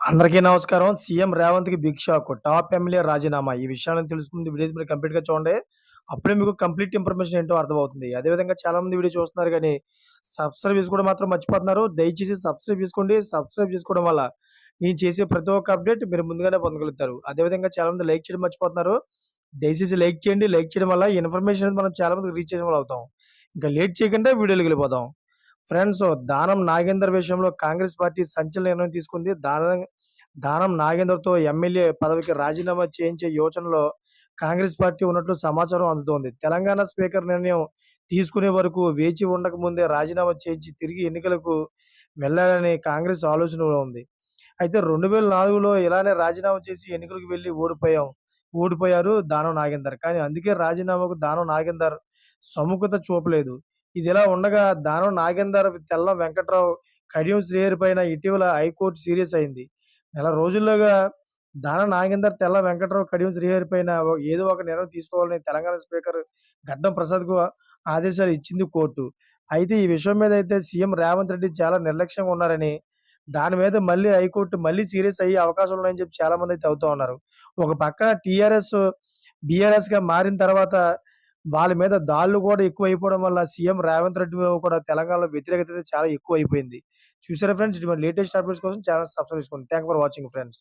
అందరికీ నమస్కారం. సీఎం రేవంత్‌కి బిగ్ షాక్. టాప్ ఎమ్మెల్యే రాజీనామా. ఈ విషయాలను తెలుసుకుంది వీడియో మీరు కంప్లీట్‌గా చూడండి. అప్పుడే మీకు కంప్లీట్ ఇన్ఫర్మేషన్ ఏంటో అర్థమవుతుంది. అదేవిధంగా చాలామంది వీడియో చూస్తున్నారు గానీ, సబ్స్క్రైబ్ చేసుకోవడం మాత్రం మర్చిపోతున్నారు. దయచేసి సబ్స్క్రైబ్ చేసుకోండి. సబ్స్క్రైబ్ చేసుకోవడం వల్ల నేను చేసే ప్రతి ఒక్క అప్డేట్ మీరు ముందుగానే పొందగలుగుతారు. అదేవిధంగా చాలామంది లైక్ చేయడం మర్చిపోతున్నారు. దయచేసి లైక్ చేయండి. లైక్ చేయడం వల్ల ఈ ఇన్ఫర్మేషన్ అనేది మనం చాలా మందికి రీచ్ చేసిన వాళ్ళం అవుతాం. ఇంకా లేట్ చేయకుండా వీడియోలోకెళ్ళిపోదాం. ఫ్రెండ్స్, దానం నాగేందర్ విషయంలో కాంగ్రెస్ పార్టీ సంచలన నిర్ణయం తీసుకుంది. దానం నాగేందర్‌తో ఎమ్మెల్యే పదవికి రాజీనామా చేయించే యోచనలో కాంగ్రెస్ పార్టీ ఉన్నట్లు సమాచారం అందుతోంది. తెలంగాణ స్పీకర్ నిర్ణయం తీసుకునే వరకు వేచి ఉండక ముందే రాజీనామా చేయించి తిరిగి ఎన్నికలకు వెళ్లాలని కాంగ్రెస్ ఆలోచనలో ఉంది. అయితే 2004లో ఇలానే రాజీనామా చేసి ఎన్నికలకు వెళ్లి ఓడిపోయారు దానం నాగేందర్. కానీ అందుకే రాజీనామాకు దానం నాగేందర్ సముఖత చూపలేదు. ఇదిలా ఉండగా దానం నాగేందర్, తెల్లం వెంకట్రావు, కడియం శ్రీహరి పైన ఇటీవల హైకోర్టు సీరియస్ అయింది. నెల రోజుల్లోగా దానం నాగేందర్, తెల్ల వెంకట్రావు, కడియం శ్రీహరి పైన ఏదో ఒక నిర్ణయం తీసుకోవాలని తెలంగాణ స్పీకర్ గడ్డం ప్రసాద్‌కు ఆదేశాలు ఇచ్చింది కోర్టు. అయితే ఈ విషయం మీద అయితే సీఎం రేవంత్ రెడ్డి చాలా నిర్లక్ష్యంగా ఉన్నారని, దాని మీద మళ్ళీ హైకోర్టు మళ్ళీ సీరియస్ అయ్యే అవకాశాలు ఉన్నాయని చెప్పి చాలామంది అయితే అవుతా ఉన్నారు. ఒక పక్కన టీఆర్ఎస్, బీఆర్ఎస్‌గా మారిన తర్వాత వాళ్ళ మీద దాడులు కూడా ఎక్కువైపోవడం వల్ల సీఎం రేవంత్ రెడ్డి మీద కూడా తెలంగాణలో వ్యతిరేకత అయితే చాలా ఎక్కువైపోయింది. చూసారా ఫ్రెండ్స్? ఇటువంటి లేటెస్ట్ అప్డేట్స్ కోసం ఛానెల్ సబ్స్క్రైబ్ చేసుకోండి. Thank you for watching friends.